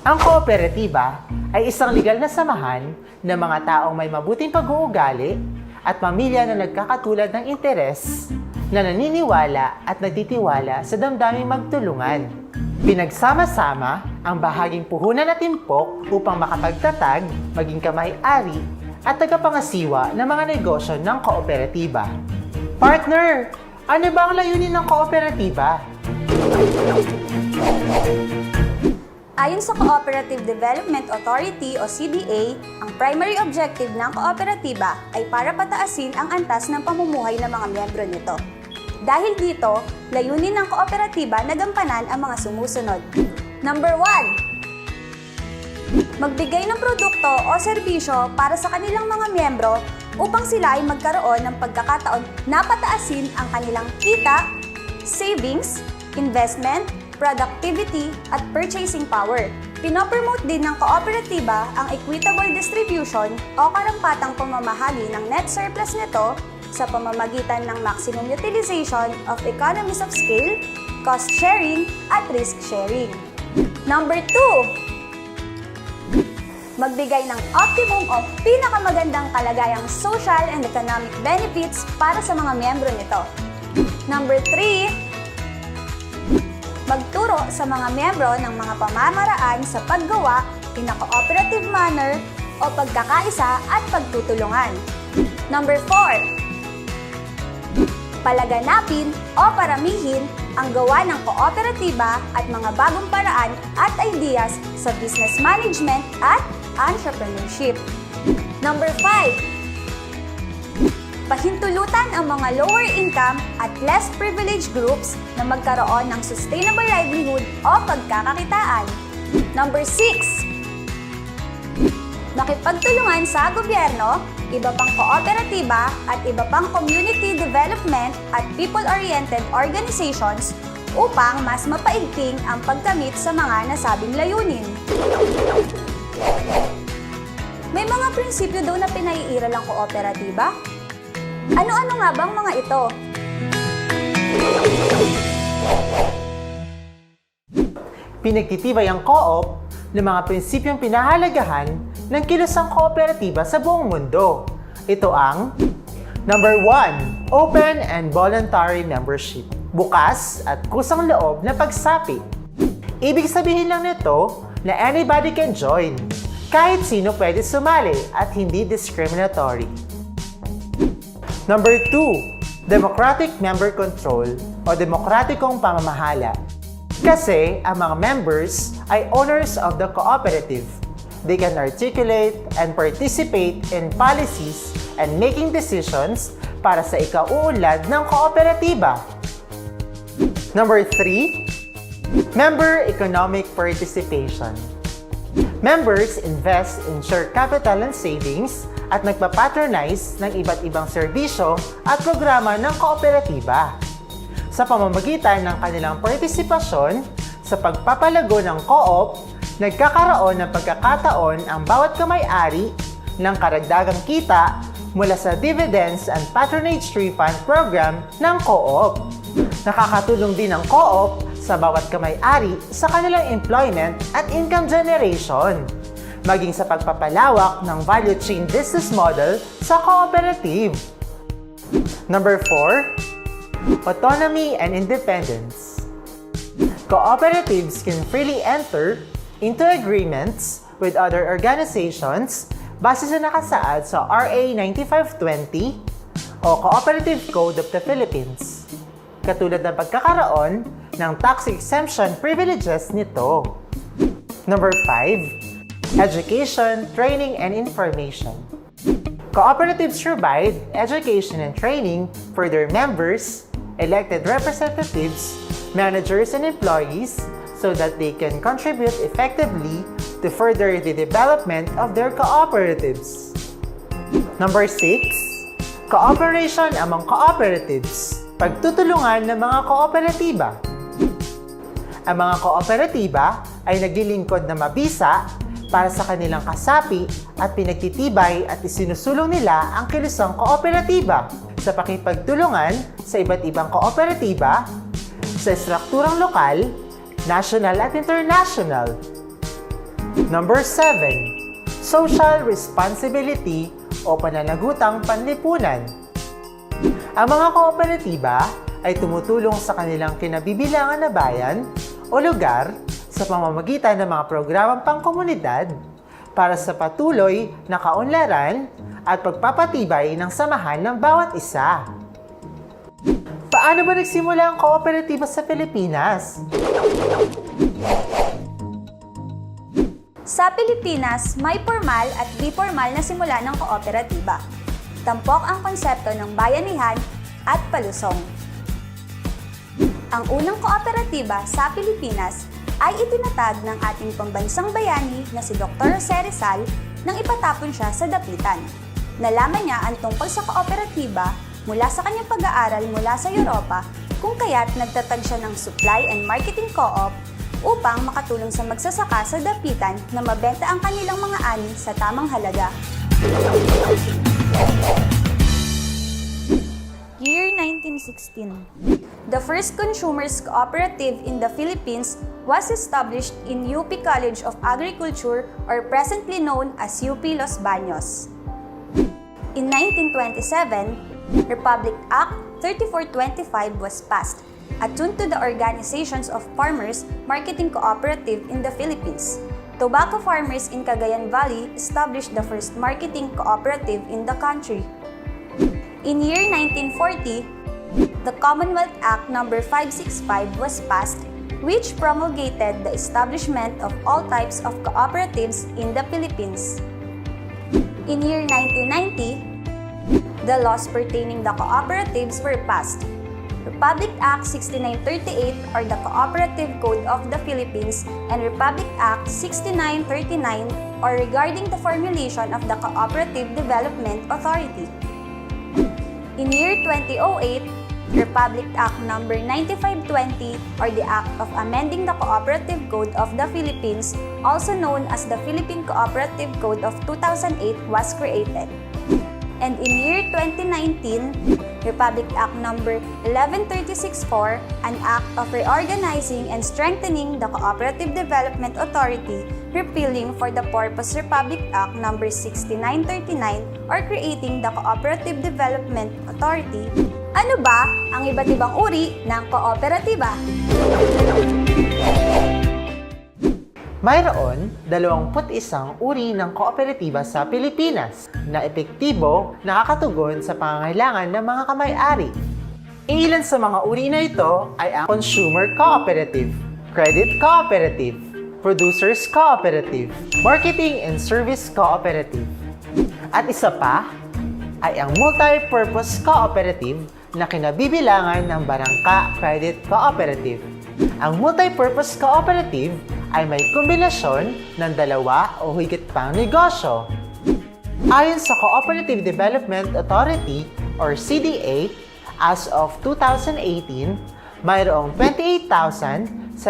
Ang kooperatiba ay isang legal na samahan ng mga taong may mabuting pag-uugali at pamilya na nagkakatulad ng interes na naniniwala at nagtitiwala sa damdaming magtulungan. Pinagsama-sama ang bahaging puhunan at timpok upang makapagtatag, maging kamay-ari at tagapangasiwa ng mga negosyo ng kooperatiba. Partner, ano ba ang layunin ng kooperatiba? Ayon sa Cooperative Development Authority o CDA, ang primary objective ng kooperatiba ay para pataasin ang antas ng pamumuhay ng mga miyembro nito. Dahil dito, layunin ng kooperatiba na gampanan ang mga sumusunod. Number 1. Magbigay ng produkto o serbisyo para sa kanilang mga miyembro upang sila ay magkaroon ng pagkakataon na pataasin ang kanilang kita, savings, investment, productivity, at purchasing power. Pinopromote din ng kooperatiba ang equitable distribution o karampatang pamamahagi ng net surplus nito sa pamamagitan ng maximum utilization of economies of scale, cost sharing, at risk sharing. Number 2. Magbigay ng optimum o pinakamagandang kalagayang social and economic benefits para sa mga miyembro nito. Number 3. Magturo sa mga miyembro ng mga pamamaraan sa paggawa in a cooperative manner o pagkakaisa at pagtutulungan. Number 4. Palaganapin o paramihin ang gawa ng kooperatiba at mga bagong paraan at ideas sa business management at entrepreneurship. Number 5. Pahintulutan ang mga lower income at less privileged groups na magkaroon ng sustainable livelihood o pagkakakitaan. Number 6. Makipagtulungan sa gobyerno, iba pang kooperatiba at iba pang community development at people-oriented organizations upang mas mapaigting ang pagkamit sa mga nasabing layunin. May mga prinsipyo daw na pinaiiral ang kooperatiba? Ano-ano nga bang mga ito? Pinagtitibay ang co-op ng mga prinsipyong pinahalagahan ng kilusang kooperatiba sa buong mundo. Ito ang Number 1. Open and voluntary membership. Bukas at kusang loob na pagsapi. Ibig sabihin lang nito na anybody can join. Kahit sino pwede sumali at hindi discriminatory. Number 2. Democratic member control o demokratikong pamamahala. Kasi ang mga members ay owners of the cooperative. They can articulate and participate in policies and making decisions para sa ikauunlad ng kooperatiba. Number 3. Member economic participation. Members invest in share capital and savings at nagpapatronize ng iba't ibang serbisyo at programa ng kooperatiba. Sa pamamagitan ng kanilang partisipasyon sa pagpapalago ng co-op, nagkakaroon ng pagkakataon ang bawat kamay-ari ng karagdagang kita mula sa dividends and patronage refund program ng co-op. Nakakatulong din ang co-op sa bawat kamay-ari sa kanilang employment at income generation, maging sa pagpapalawak ng value chain business model sa cooperative. Number 4. Autonomy and independence. Cooperatives can freely enter into agreements with other organizations base sa nakasaad sa RA 9520 o Cooperative Code of the Philippines, katulad ng pagkakaroon ng tax exemption privileges nito. Number 5. Education, training, and information. Cooperatives provide education and training for their members, elected representatives, managers, and employees so that they can contribute effectively to further the development of their cooperatives. Number 6. Cooperation among cooperatives. Pagtutulungan ng mga kooperatiba. Ang mga kooperatiba ay naglilingkod na mabisa para sa kanilang kasapi at pinagtitibay at isinusulong nila ang kilusang kooperatiba sa pakipagtulungan sa iba't ibang kooperatiba sa estrukturang lokal, national at international. Number 7. Social responsibility o pananagutang panlipunan. Ang mga kooperatiba ay tumutulong sa kanilang kinabibilangan na bayan o lugar sa pamamagitan ng mga programang pangkomunidad para sa patuloy na kaunlaran at pagpapatibay ng samahan ng bawat isa. Paano ba nagsimula ang kooperatiba sa Pilipinas? Sa Pilipinas, may formal at di-formal na simula ng kooperatiba. Tampok ang konsepto ng bayanihan at palusong. Ang unang kooperatiba sa Pilipinas ay itinatag ng ating pambansang bayani na si Dr. Jose Rizal nang ipatapon siya sa dapitan. Nalaman niya ang tungkol sa kooperatiba mula sa kanyang pag-aaral mula sa Europa, kung kaya't nagtatag siya ng Supply and Marketing Co-op upang makatulong sa magsasaka sa dapitan na mabenta ang kanilang mga ani sa tamang halaga. Year 1916. The first consumers cooperative in the Philippines was established in UP College of Agriculture, or presently known as UP Los Baños. In 1927, Republic Act 3425 was passed, attuned to the organizations of farmers marketing cooperative in the Philippines. Tobacco farmers in Cagayan Valley established the first marketing cooperative in the country. In year 1940, the Commonwealth Act No. 565 was passed, which promulgated the establishment of all types of cooperatives in the Philippines. In year 1990, the laws pertaining the cooperatives were passed. Republic Act 6938, or the Cooperative Code of the Philippines, and Republic Act 6939, or regarding the formulation of the Cooperative Development Authority. In year 2008, Republic Act No. 9520, or the Act of Amending the Cooperative Code of the Philippines, also known as the Philippine Cooperative Code of 2008, was created. And in year 2019, Republic Act No. 11364, an act of reorganizing and strengthening the Cooperative Development Authority, repealing for the purpose Republic Act No. 6939, or creating the Cooperative Development Authority. Ano ba ang iba't ibang uri ng kooperatiba? Mayroon 21 uri ng kooperatiba sa Pilipinas na epektibo nakakatugon sa pangangailangan ng mga kamay-ari. Ilan sa mga uri na ito ay ang Consumer Cooperative, Credit Cooperative, Producers Cooperative, Marketing and Service Cooperative. At isa pa ay ang Multi-Purpose Cooperative na kinabibilangan ng Barangka Credit Cooperative. Ang Multi-Purpose Cooperative ay may kombinasyon ng dalawa o higit pang negosyo. Ayon sa Cooperative Development Authority or CDA, as of 2018, mayroong 28,784